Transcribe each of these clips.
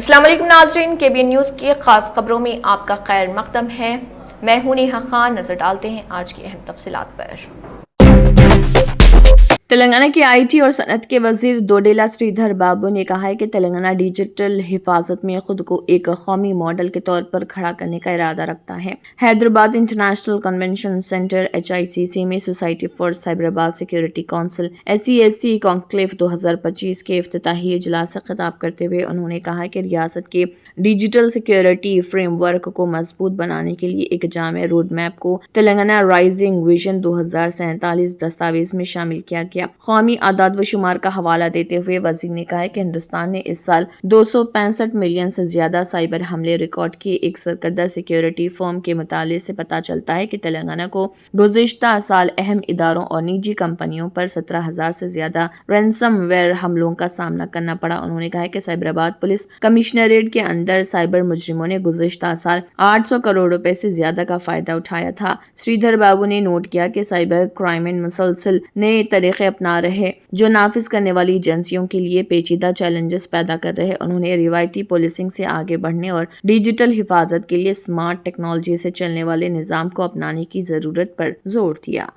अस्सलाम वालेकुम नाज़रीन, KBN न्यूज़ की खास खबरों में आपका खैर मक़दम है। मैं हूं नेहा खान। नजर डालते हैं आज की अहम तफसीलात पर। तेलंगाना के IT और सनत के वजीर दोडेला श्रीधर बाबू ने कहा है कि तेलंगाना डिजिटल हिफाजत में खुद को एक कौमी मॉडल के तौर पर खड़ा करने का इरादा रखता है। Hyderabad international convention centre HICC में society for Cyberabad security council SCSC conclave 2025 के इफ्तिताही इजलास से खिताब करते हुए उन्होंने कहा कि रियासत के डिजिटल सिक्योरिटी फ्रेमवर्क को मजबूत बनाने के लिए एक जामे रोड मैप को तेलंगाना राइजिंग विजन 2047 दस्तावेज में शामिल किया गया। कौमी आदाद व शुमार का हवाला देते हुए वजीर ने कहा कि हिंदुस्तान ने इस साल 265 मिलियन से ज्यादा साइबर हमले रिकॉर्ड किए। एक सरकर्दा सिक्योरिटी फर्म के मुताले से पता चलता है कि तेलंगाना को गुज़िश्ता साल अहम इदारों और निजी कंपनियों पर 17,000 से ज्यादा रैंसमवेयर हमलों का सामना करना पड़ा। उन्होंने कहा कि साइबराबाद पुलिस कमिश्नरेट के अंदर साइबर मुजरिमों ने गुज़िश्ता साल 800 करोड़ रुपए से ज्यादा का फायदा उठाया था। श्रीधर बाबू ने नोट किया कि साइबर क्राइम में मुसलसल नए तरीके अपना रहे जो नाफिज करने वाली एजेंसियों के लिए पेचीदा चैलेंजेस पैदा कर रहे। उन्होंने रिवायती पुलिसिंग से आगे बढ़ने और डिजिटल हिफाजत के लिए स्मार्ट टेक्नोलॉजी से चलने वाले निजाम को अपनाने की जरूरत पर जोर दिया।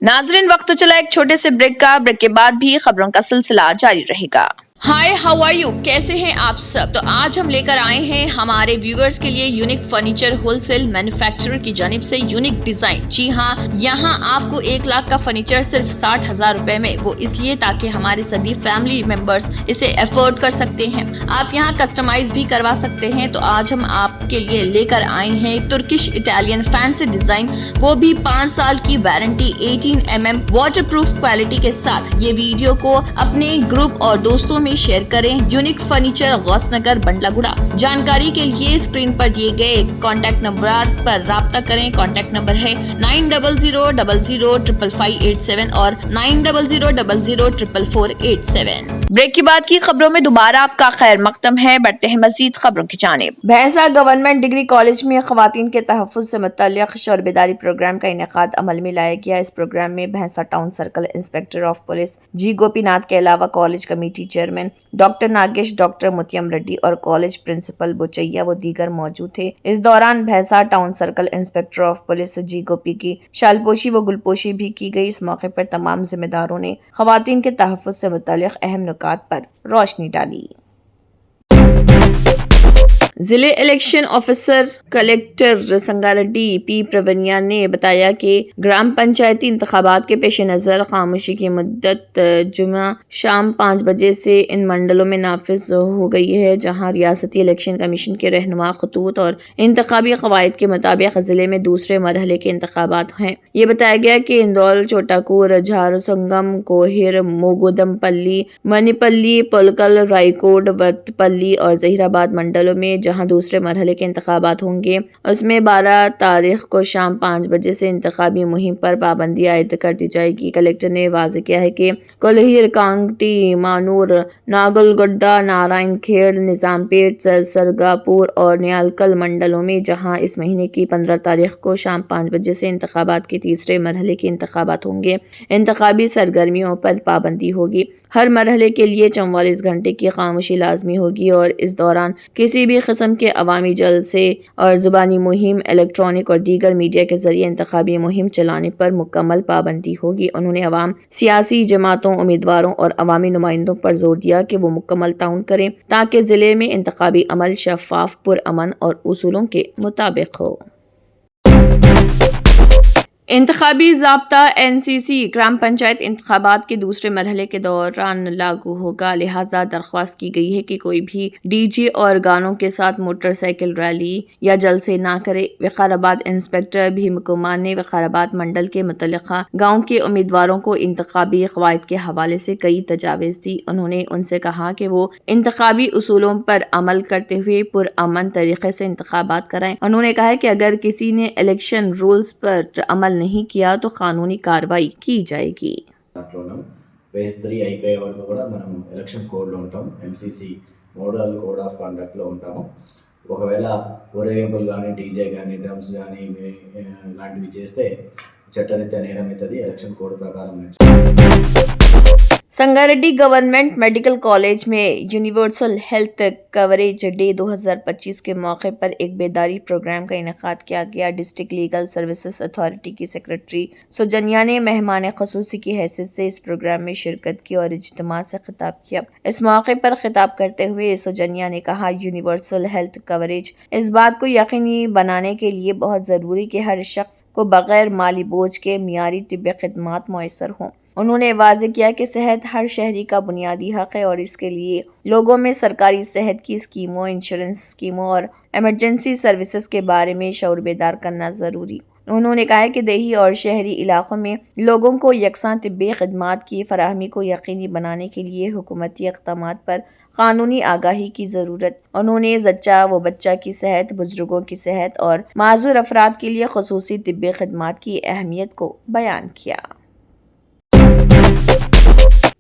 नाजरीन, वक्त तो चला एक छोटे से ब्रेक का। ब्रेक के बाद भी खबरों का सिलसिला जारी रहेगा। हाय, हाउ आर यू? कैसे हैं आप सब? तो आज हम लेकर आए हैं हमारे व्यूअर्स के लिए यूनिक फर्नीचर होलसेल मैन्युफैक्चरर की जानिब से यूनिक डिजाइन। जी हाँ, यहाँ आपको 1 लाख का फर्नीचर सिर्फ 60,000 रुपए में, वो इसलिए ताकि हमारे सभी फैमिली मेंबर्स इसे अफोर्ड कर सकते हैं। आप यहाँ कस्टमाइज भी करवा सकते हैं। तो आज हम आपके लिए लेकर आए हैं तुर्किश इटालियन फैंसी डिजाइन, वो भी 5 साल की warranty, 18 mm water proof quality के साथ। ये वीडियो को अपने ग्रुप और दोस्तों में शेयर करें। Unique furniture, Gausnagar, Bandlaguda. जानकारी के लिए स्क्रीन पर दिए गए कॉन्टैक्ट नंबर पर राब्ता करें। कॉन्टैक्ट नंबर है 9000005587 और 9000004487। ब्रेक के बाद की खबरों में दोबारा आपका खैर मकदम है। बढ़ते हैं मजीद खबरों की जानिब। भैंसा गवर्नमेंट डिग्री कॉलेज में खवातीन के तहफ़्फ़ुज़ से मुतल्लिक़ शौर बेदारी प्रोग्राम का इनेकाद अमल में लाया गया। इस प्रोग्राम में Bhainsa town circle inspector of police G Gopinath के अलावा college committee chairman doctor Nagesh, doctor Mutyam Reddy और कॉलेज प्रिंसिपल बुचैया व दीगर मौजूद थे। इस दौरान भैंसा town circle inspector of police G गोपी की शालपोशी व गुलपोशी भी की गई। इस मौके पर तमाम जिम्मेदारों ने खवातीन के तहफ़्फ़ुज़ से मुतल्लिक़ अहम नुकात पर रोशनी डाली। जिले election officer collector Sangareddy P प्रवनिया ने बताया कि ग्राम पंचायती इंतखाबात के पेश नज़र खामोशी की मुद्दत जुमा शाम 5 बजे से इन मंडलों में नाफिज हो गई है, जहां रियासती इलेक्शन कमीशन के रहनुमा खतूत और इंतखाबी कवायद के मुताबिक जिले में दूसरे मरहले के इंतखाबात हैं। ये बताया गया कि इंदौल, चोटाकूर, झारसंगम, कोहिर, मोगुदमपल्ली, मनीपल्ली, पुलकल, रायकोट, वतपल्ली और जहीराबाद मंडलों में जहां दूसरे मरहले के इंतखाबात होंगे, उसमें 12 तारीख को शाम 5 बजे से इंतखाबी मुहिम पर पाबंदी आयद कर दी जाएगी। कलेक्टर ने वाज़ेह किया है कि कोल्हिर, कांगटी, मानूर, नागलगोड्डा, नारायण खेड़, निजामपेट, सरगापुर और न्यालकल मंडलों में जहां इस महीने की 15 तारीख को शाम 5 बजे से इंतखाबात के तीसरे मरहले के इंतखाबात होंगे, इंतखाबी सरगर्मियों पर पाबंदी होगी। हर मरहले के लिए 44 घंटे की खामोशी लाजमी होगी और इस दौरान किसी भी किस्म के अवामी जलसे और जुबानी मुहिम, इलेक्ट्रॉनिक और दीगर मीडिया के जरिए इंतखाबी मुहिम चलाने पर मुकम्मल पाबंदी होगी। उन्होंने अवाम, सियासी जमातों, उम्मीदवारों और अवामी नुमाइंदों पर जोर दिया कि वो मुकम्मल ताउन करें ताकि जिले में इंतखाबी अमल शफाफ, पुरअमन और उसूलों के मुताबिक हो। इंतखाबी ज़ाब्ता NCC ग्राम पंचायत इंतखाबात के दूसरे मरहले के दौरान लागू होगा, लिहाजा दरख्वास्त की गई है कि कोई भी DJ और गानों के साथ मोटरसाइकिल रैली या जलसे ना करे। विकाराबाद इंस्पेक्टर भीम कुमार ने विकाराबाद मंडल के मुतल्लिका गाँव के उम्मीदवारों को इंतखाबी क़वायद के हवाले से कई तजावीज़ दी। उन्होंने उनसे कहा कि वो इंतखाबी उसूलों पर अमल करते हुए पुरअमन तरीके से इंतखाबात कराएं। उन्होंने कहा कि अगर किसी ने इलेक्शन रूल्स पर अमल नहीं किया तो कानूनी कार्रवाई की जाएगी। ఫేజ్ 3 అయిపోయే వరకు కూడా మనం ఎలక్షన్ కోడ్లో ఉంటాం, MCC మోడల్ కోడ్ ఆఫ్ కండక్ట్లో ఉంటాము. ఒకవేళ ఊరేగింపులు కానీ, డీజే కానీ, డ్రమ్స్ కానీ ఇలాంటివి చేస్తే చట్టరీత్యా నేరం అవుతుంది. ఎలక్షన్ కోడ్ ప్రకారం संगारेड्डी गवर्नमेंट मेडिकल कॉलेज में यूनिवर्सल हेल्थ कवरेज डे 2025 के मौके पर एक बेदारी प्रोग्राम का इनेकाद किया गया। डिस्ट्रिक्ट लीगल सर्विसेज अथॉरिटी की सेक्रेटरी सुजन्या ने मेहमान खसूसी की हैसियत से इस प्रोग्राम में शिरकत की और इज्तिमा से खिताब किया। इस मौके पर खिताब करते हुए सुजन्या ने कहा, यूनिवर्सल हेल्थ कवरेज इस बात को यकीनी बनाने के लिए बहुत ज़रूरी कि हर शख्स को बगैर माली बोझ के मियारी तिब्बी खिदमात मुयस्सर हों। उन्होंने वाज़ेह किया कि सेहत हर शहरी का बुनियादी हक़ है और इसके लिए लोगों में सरकारी सेहत की स्कीमों, इंश्योरेंस स्कीमों और एमरजेंसी सर्विसेज के बारे में शऊर बेदार करना ज़रूरी। उन्होंने कहा कि देही और शहरी इलाकों में लोगों को यकसां तिब्बी खिदमात की फराहमी को यकीनी बनाने के लिए हुकूमती इक़दामात पर कानूनी आगाही की ज़रूरत। उन्होंने ज़च्चा व बच्चा की सेहत, बुजुर्गों की सेहत और माज़ूर अफराद के लिए ख़ुसूसी तिब्बी खिदमात की अहमियत को बयान किया।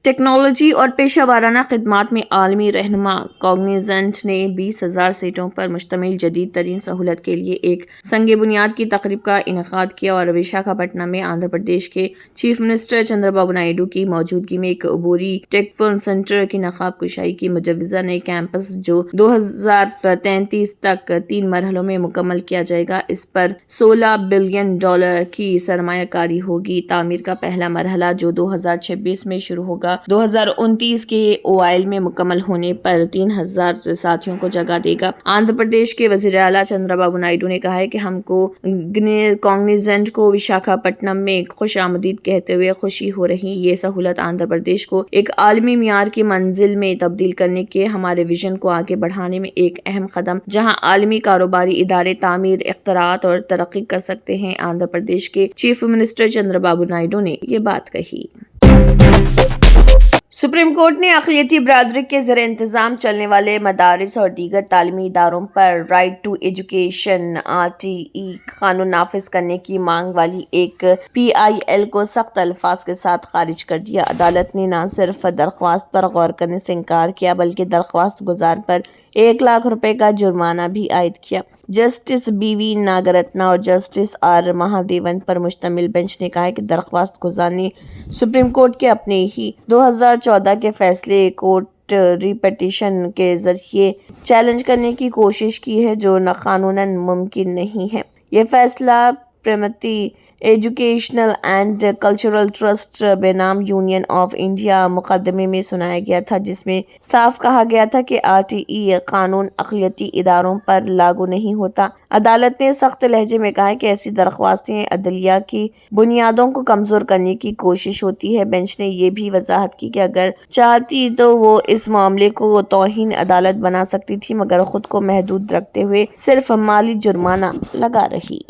टेक्नोलॉजी और पेशा वाराना खिदमात में आलमी रहनुमा कॉग्निजेंट ने 20,000 सीटों पर मुश्तमिल जदीद तरीन सहूलत के लिए एक संग बुनियाद की तकरीब का इनेकाद किया और विशाखापट्टनम में आंध्र प्रदेश के चीफ मिनिस्टर चंद्रबाबू नायडू की मौजूदगी में एक अबूरी टेक फिल्म सेंटर की नकाब कुशाई की। मुजव्वज़ा नए कैंपस जो 2033 तक 3 मरहलों में मुकम्मल किया जाएगा, इस पर $16 बिलियन की सरमायाकारी होगी। तामीर का पहला मरहला जो 2026 में शुरू होगा, 2029 के ओआईएल में मुकम्मल होने पर 3,000 साथियों को जगह देगा। आंध्र प्रदेश के वज़ीर आला चंद्रबाबू नायडू ने कहा है कि हमको कॉग्निजेंट को विशाखापट्टनम में खुश आमदीद कहते हुए खुशी हो रही। ये सहूलत आंध्र प्रदेश को एक आलमी मियार की मंजिल में तब्दील करने के हमारे विजन को आगे बढ़ाने में एक अहम कदम, जहां आलमी कारोबारी इदारे तामीर, इख्तरात और तरक्की कर सकते हैं। आंध्र प्रदेश के चीफ मिनिस्टर चंद्रबाबू नायडू ने ये बात कही। सुप्रीम कोर्ट ने अक़लियती बरादरी के ज़र इंतज़ाम चलने वाले मदारिस और दीगर तालीमी इदारों पर राइट टू एजुकेशन RTE कानून नाफिज करने की मांग वाली एक PIL को सख्त अल्फाज के साथ खारिज कर दिया। अदालत ने न सिर्फ दरख्वास्त पर गौर करने से इनकार किया बल्कि दरख्वास्त गुजार पर 1 लाख रुपए का जुर्माना भी आयद किया। जस्टिस BV नागरत्ना और जस्टिस R महादेवन पर मुश्तमिल बेंच ने कहा कि दरख्वास्त गुजार ने सुप्रीम कोर्ट के अपने ही 2014 के फैसले कोर्ट रिपिटिशन के जरिए चैलेंज करने की कोशिश की है, जो कानूनन मुमकिन नहीं है। यह फैसला Pramati educational and cultural trust बेनाम यूनियन ऑफ इंडिया मुकदमे में सुनाया गया था, जिसमें साफ कहा गया था कि RTE कानून अक़लियती इदारों पर लागू नहीं होता। अदालत ने सख्त लहजे में कहा कि ऐसी दरख्वास्तें अदलिया की बुनियादों को कमज़ोर करने की कोशिश होती है। बेंच ने यह भी वजाहत की कि अगर चाहती तो वो इस मामले को तौहीन अदालत बना सकती थी, मगर खुद को महदूद रखते हुए सिर्फ माली जुर्माना लगा रही।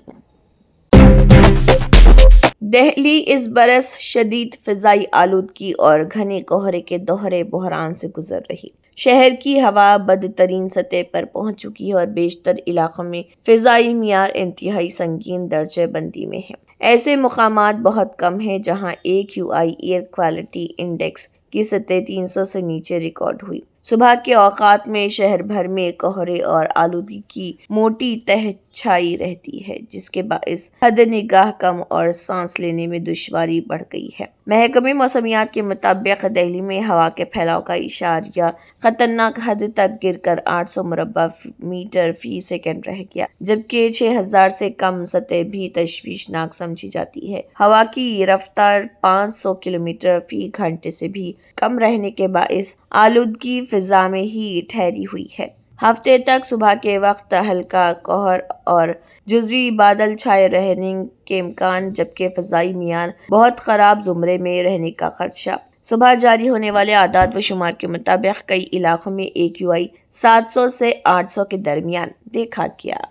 दिल्ली इस बरस शदीद फ़िज़ाई आलूदगी और घने कोहरे के दोहरे बहरान से गुजर रही। शहर की हवा बदतरीन सतह पर पहुंच चुकी है और बेशतर इलाकों में फ़िज़ाई मियार इंतहाई संगीन दर्जे बंदी में है। ऐसे मुकामात बहुत कम हैं जहां AQI एयर क्वालिटी इंडेक्स की सतह 300 से नीचे रिकॉर्ड हुई। सुबह के औकात में शहर भर में कोहरे और आलूदगी की मोटी तह छाई रहती है, जिसके बाइस हद निगाह कम और सांस लेने में दुश्वारी बढ़ गई है। महकमे मौसमियात के मुताबिक दिल्ली में हवा के फैलाव का इशारा खतरनाक हद तक गिरकर 800 मुरब्बा मीटर फी सेकंड रह गया, जबकि 6,000 से कम सतह भी तशवीशनाक समझी जाती है। हवा की रफ्तार 500 किलोमीटर फी घंटे से भी कम रहने के बाइस आलूदगी फिजा में ही ठहरी हुई है। हफ्ते तक सुबह के वक्त हल्का कोहर और जुज़वी बादल छाए रहने के इम्कान, जबकि फ़िज़ाई मियार बहुत ख़राब ज़ुमरे में रहने का खदशा। सुबह जारी होने वाले आदाद व शुमार के मुताबिक कई इलाकों में AQI 700 से 800 के दरमियान देखा गया।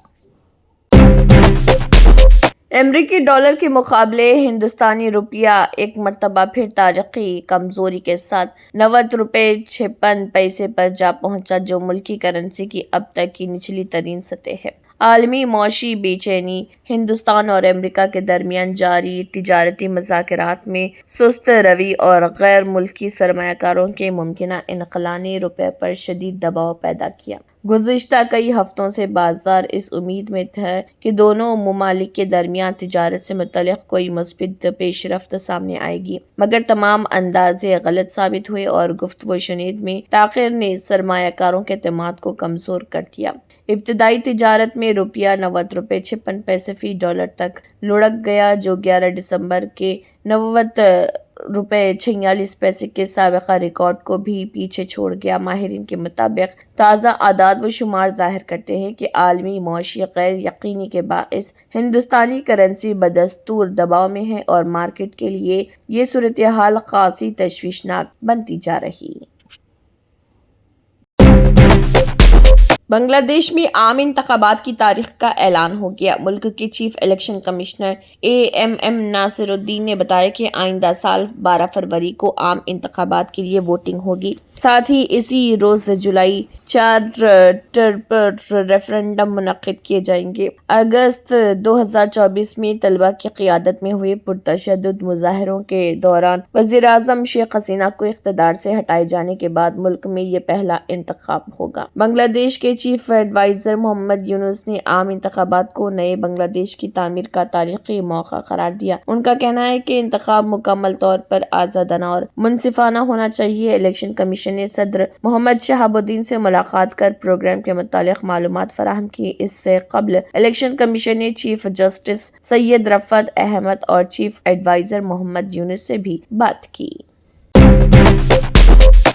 अमरीकी डॉलर के मुकाबले हिंदुस्तानी रुपया एक मरतबा फिर तारीखी कमजोरी के साथ 90 रुपये 56 पैसे पर जा पहुंचा, जो मुल्की करेंसी की अब तक की निचली तरीन सतह है। عالمی معاشی بے چینی، ہندوستان اور امریکہ کے درمیان جاری تجارتی مذاکرات میں سست روی اور غیر ملکی سرمایہ کاروں کے ممکنہ انخلا نے روپے پر شدید دباؤ پیدا کیا۔ گزشتہ کئی ہفتوں سے بازار اس امید میں تھا کہ دونوں ممالک کے درمیان تجارت سے متعلق کوئی مثبت پیش رفت سامنے آئے گی، مگر تمام اندازے غلط ثابت ہوئے اور گفتگو شنید میں تاخیر نے سرمایہ کاروں کے اعتماد کو کمزور کر دیا۔ ابتدائی تجارت میں روپیہ 90.56 فی ڈالر تک لڑک گیا، جو 11 دسمبر کے 90.46 کے سابقہ ریکارڈ کو بھی پیچھے چھوڑ گیا۔ ماہرین کے مطابق تازہ اعداد و شمار ظاہر کرتے ہیں کہ عالمی معاشی غیر یقینی کے باعث ہندوستانی کرنسی بدستور دباؤ میں ہے اور مارکیٹ کے لیے یہ صورتحال خاصی تشویشناک بنتی جا رہی ہے۔ بنگلہ دیش میں عام انتخابات کی تاریخ کا اعلان ہو گیا۔ ملک کے چیف الیکشن کمشنر ایم ناصر الدین نے بتایا کہ آئندہ سال 12 فروری کو عام انتخابات کے لیے ووٹنگ ہوگی۔ ساتھ ہی اسی روز جولائی 4 پر ریفرنڈم منعقد کیے جائیں گے۔ اگست 2024 میں طلبہ کی قیادت میں ہوئے پرتشدد مظاہروں کے دوران وزیر اعظم شیخ حسینہ کو اقتدار سے ہٹائے جانے کے بعد ملک میں یہ پہلا انتخاب ہوگا۔ بنگلہ دیش کے چیف ایڈوائزر محمد یونس نے عام انتخابات کو نئے بنگلہ دیش کی تعمیر کا تاریخی موقع قرار دیا۔ ان کا کہنا ہے کہ انتخاب مکمل طور پر آزادانہ اور منصفانہ ہونا چاہیے۔ الیکشن کمیشن نے صدر محمد شہاب الدین سے ملاقات کر پروگرام کے متعلق معلومات فراہم کی۔ اس سے قبل الیکشن کمیشن نے چیف جسٹس سید رفعت احمد اور چیف ایڈوائزر محمد یونس سے بھی بات کی۔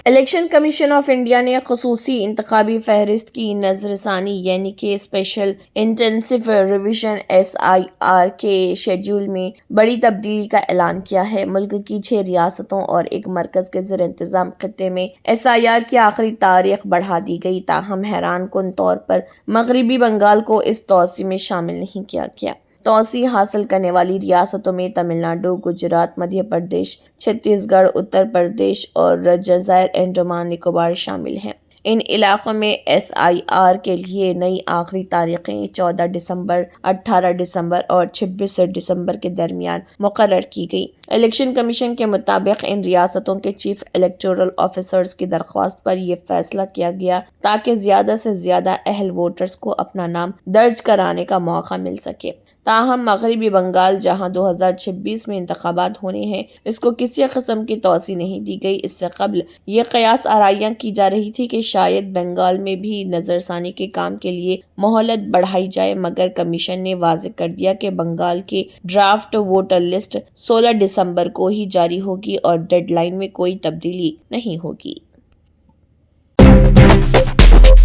الیکشن کمیشن آف انڈیا نے خصوصی انتخابی فہرست کی نظر ثانی یعنی کہ اسپیشل انٹینسیو ریویژن SIR کے شیڈول میں بڑی تبدیلی کا اعلان کیا ہے۔ ملک کی 6 ریاستوں اور ایک مرکز کے زیر انتظام خطے میں SIR کی آخری تاریخ بڑھا دی گئی، تاہم حیران کن طور پر مغربی بنگال کو اس توسیع میں شامل نہیں کیا گیا۔ توسیع حاصل کرنے والی ریاستوں میں تمل ناڈو، گجرات، مدھیہ پردیش، چھتیس گڑھ، اتر پردیش اور جزائر انڈمان نکوبار شامل ہیں۔ ان علاقوں میں SIR کے لیے نئی آخری تاریخیں 14 دسمبر، 18 دسمبر اور 26 دسمبر کے درمیان مقرر کی گئی۔ الیکشن کمیشن کے مطابق ان ریاستوں کے چیف الیکٹورل آفیسرز کی درخواست پر یہ فیصلہ کیا گیا تاکہ زیادہ سے زیادہ اہل ووٹرز کو اپنا نام درج کرانے کا موقع مل سکے۔ تاہم مغربی بنگال، جہاں 2026 میں انتخابات ہونے ہیں، اس کو کسی قسم کی توسیع نہیں دی گئی۔ اس سے قبل یہ قیاس آرائیاں کی جا رہی تھی کہ شاید بنگال میں بھی نظر ثانی کے کام کے لیے مہلت بڑھائی جائے، مگر کمیشن نے واضح کر دیا کہ بنگال کی ڈرافٹ ووٹر لسٹ 16 دسمبر کو ہی جاری ہوگی اور ڈیڈ لائن میں کوئی تبدیلی نہیں ہوگی۔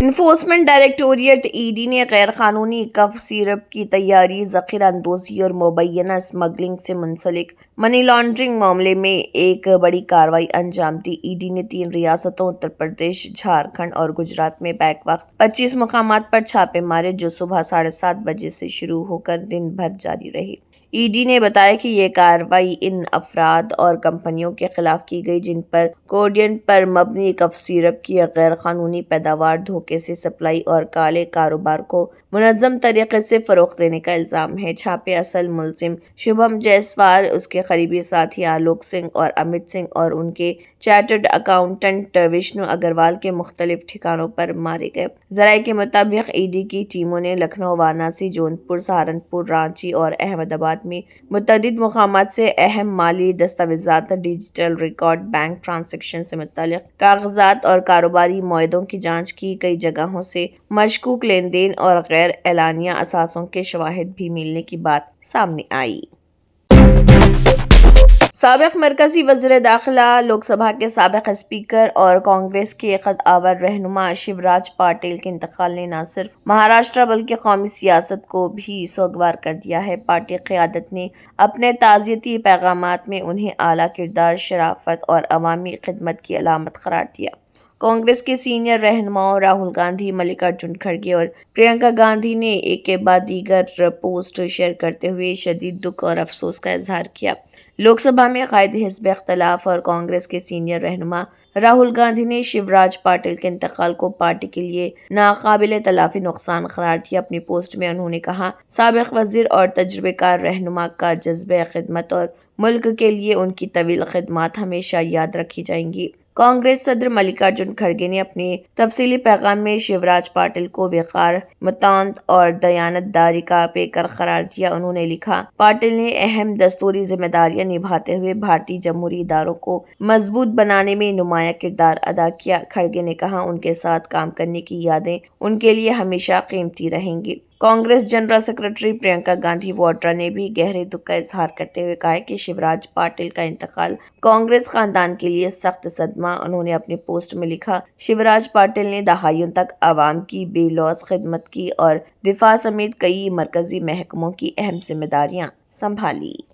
انفورسمنٹ ڈائریکٹوریٹ ED نے غیر قانونی کف سیرپ کی تیاری، ذخیرہ اندوزی اور مبینہ اسمگلنگ سے منسلک منی لانڈرنگ معاملے میں ایک بڑی کارروائی انجام دی۔ ED نے 3 ریاستوں اتر پردیش، جھارکھنڈ اور گجرات میں بیک وقت 25 مقامات پر چھاپے مارے، جو صبح 7:30 بجے سے شروع ہو کر دن بھر جاری رہی۔ ED نے بتایا کہ یہ کارروائی ان افراد اور کمپنیوں کے خلاف کی گئی جن پر کوڈین پر مبنی کف سیرپ کی غیر قانونی پیداوار، دھوکے سے سپلائی اور کالے کاروبار کو منظم طریقے سے فروغ دینے کا الزام ہے۔ چھاپے اصل ملزم شبھم جیسوال، اس کے قریبی ساتھی آلوک سنگھ اور امت سنگھ اور ان کے چارٹرڈ اکاؤنٹنٹ وشنو اگروال کے مختلف ٹھکانوں پر مارے گئے۔ ذرائع کے مطابق ED کی ٹیموں نے لکھنؤ، وارانسی، جونپور، سہارنپور، رانچی اور احمد آباد میں متعدد مقامات سے اہم مالی دستاویزات، ڈیجیٹل ریکارڈ، بینک ٹرانزیکشن سے متعلق کاغذات اور کاروباری معاہدوں کی جانچ کی۔ کئی جگہوں سے مشکوک لین دین اور غیر اعلانیہ اثاثوں کے شواہد بھی ملنے کی بات سامنے آئی۔ سابق مرکزی وزیر داخلہ، لوک سبھا کے سابق اسپیکر اور کانگریس کے قدآور رہنما شیوراج پاٹل کے انتقال نے نہ صرف مہاراشٹر بلکہ قومی سیاست کو بھی سوگوار کر دیا ہے۔ پارٹی قیادت نے اپنے تعزیتی پیغامات میں انہیں اعلیٰ کردار، شرافت اور عوامی خدمت کی علامت قرار دیا۔ कांग्रेस के सीनियर रहनुमाओं राहुल गांधी, मल्लिकार्जुन खड़गे और प्रियंका गांधी ने एक के बाद दीगर पोस्ट शेयर करते हुए शदीद दुख और अफसोस का इजहार किया। लोकसभा में कायद हिज़्ब इख्तिलाफ और कांग्रेस के सीनियर रहनुमा राहुल गांधी ने शिवराज पाटिल के इंतकाल को पार्टी के लिए नाकाबिले तलाफी नुकसान करार दिया। अपनी पोस्ट में उन्होंने कहा, साबिक वजीर और तजुर्बेकार रहनुमा का जज्बे खिदमत और मुल्क के लिए उनकी तवील खिदमत हमेशा याद रखी जाएंगी। कांग्रेस सदर मल्लिकार्जुन खड़गे ने अपने तफसीली पैगाम में शिवराज पाटिल को बेकार, मुतांत और दयानतदारी का पेकर करार दिया। उन्होंने लिखा, पाटिल ने अहम दस्तूरी जिम्मेदारियां निभाते हुए भारतीय जमहूरी इदारों को मजबूत बनाने में नुमाया किरदार अदा किया। खड़गे ने कहा, उनके साथ काम करने की यादें उनके लिए हमेशा कीमती रहेंगी। कांग्रेस जनरल सेक्रेटरी प्रियंका गांधी वाड्रा ने भी गहरे दुख का इजहार करते हुए कहा कि शिवराज पाटिल का इंतकाल कांग्रेस खानदान के लिए सख्त सदमा। उन्होंने अपने पोस्ट में लिखा, शिवराज पाटिल ने दहाइयों तक आवाम की बेलौस खिदमत की और दिफा समेत कई मरकजी महकमों की अहम जिम्मेदारियां संभाली।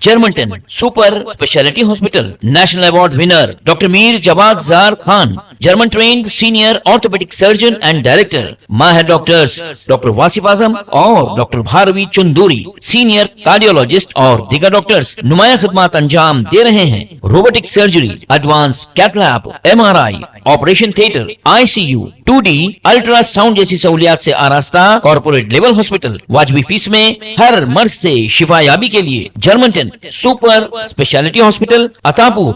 Germanten super speciality hospital, national award winner doctor Mir Jawad Zar Khan, German trained senior orthopaedic surgeon and director, माहिर डॉक्टर्स डॉक्टर वासिफ आजम और doctor Bharvi Chanduri, senior cardiologist और दीगर डॉक्टर्स नुमाया खिदमत अंजाम दे रहे हैं। Robotic surgery, advance cath lab, MRI, operation theatre, ICU, 2D ultrasound जैसी सहूलियात से आरास्ता कॉर्पोरेट लेवल हॉस्पिटल, वाजबी फीस में हर मर्ज से शिफायाबी के लिए Germanton super speciality hospital, Attapur.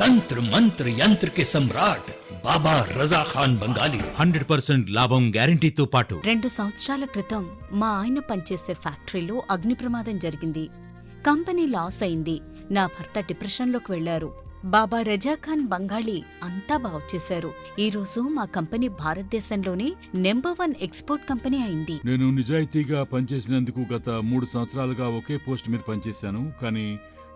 तंत्र मंत्र यंत्र के सम्राट బాబా రజా ఖాన్ బంగాలి 100% లాభం గ్యారెంటీతో పాటు 2 సంవత్సరాల క్రితం మా ఆయన పనిచేసే ఫ్యాక్టరీలో అగ్ని ప్రమాదం జరిగింది. కంపెనీ లాస్ అయింది. నా భర్త డిప్రెషన్లోకి వెళ్లారు. బాబా రజా ఖాన్ బంగాళీ అంతా బాగుచేశారు. ఈ రోజు మా కంపెనీ భారతదేశంలోనే నెంబర్ 1 ఎక్స్పోర్ట్ కంపెనీ అయింది. నేను నిజాయితీగా పనిచేసినందుకు గత 3 సంవత్సరాలుగా ఒకే పోస్ట్ మీద పనిచేశాను. కానీ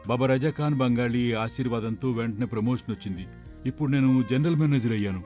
బాబా రజా ఖాన్ బంగాళీ ఆశీర్వాదంతో వెంటనే ప్రమోషన్ వచ్చింది. ఇప్పుడు నేను జనరల్ మేనేజర్ అయ్యాను.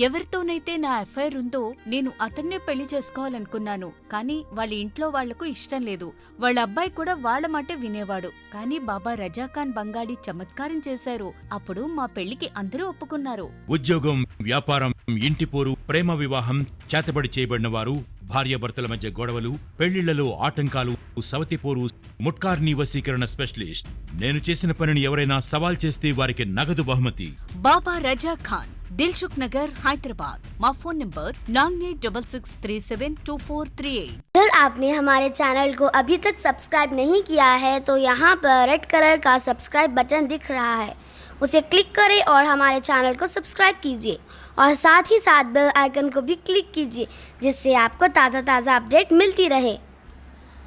ఎవరితోనైతే నా అఫైర్ ఉందో నేను అతన్నే పెళ్లి చేసుకోవాలనుకున్నాను. కానీ వాళ్ళ ఇంట్లో వాళ్లకు ఇష్టం లేదు. వాళ్ళ అబ్బాయి కూడా వాళ్ళ మాటే వినేవాడు. కానీ బాబా రజా ఖాన్ బంగాళీ చమత్కారం చేశారు. అప్పుడు మా పెళ్లికి అందరూ ఒప్పుకున్నారు. ఉద్యోగం, వ్యాపారం, ఇంటి పోరు, ప్రేమ వివాహం, చేతబడి చేయబడిన వారు, భార్యాభర్తల మధ్య గొడవలు, పెళ్లిళ్లలో ఆటంకాలు, సవతిపోరు, ముట్కార్నీ వశీకరణ స్పెషలిస్ట్. నేను చేసిన పనిని ఎవరైనా సవాల్ చేస్తే వారికి నగదు బహుమతి. బాబా రజా ఖాన్, दिलसुख नगर, हैदराबाद। माँ फोन नंबर 9866372438। अगर आपने हमारे चैनल को अभी तक सब्सक्राइब नहीं किया है तो यहाँ पर रेड कलर का सब्सक्राइब बटन दिख रहा है, उसे क्लिक करें और हमारे चैनल को सब्सक्राइब कीजिए और साथ ही साथ बेल आइकन को भी क्लिक कीजिए, जिससे आपको ताज़ा अपडेट मिलती रहे।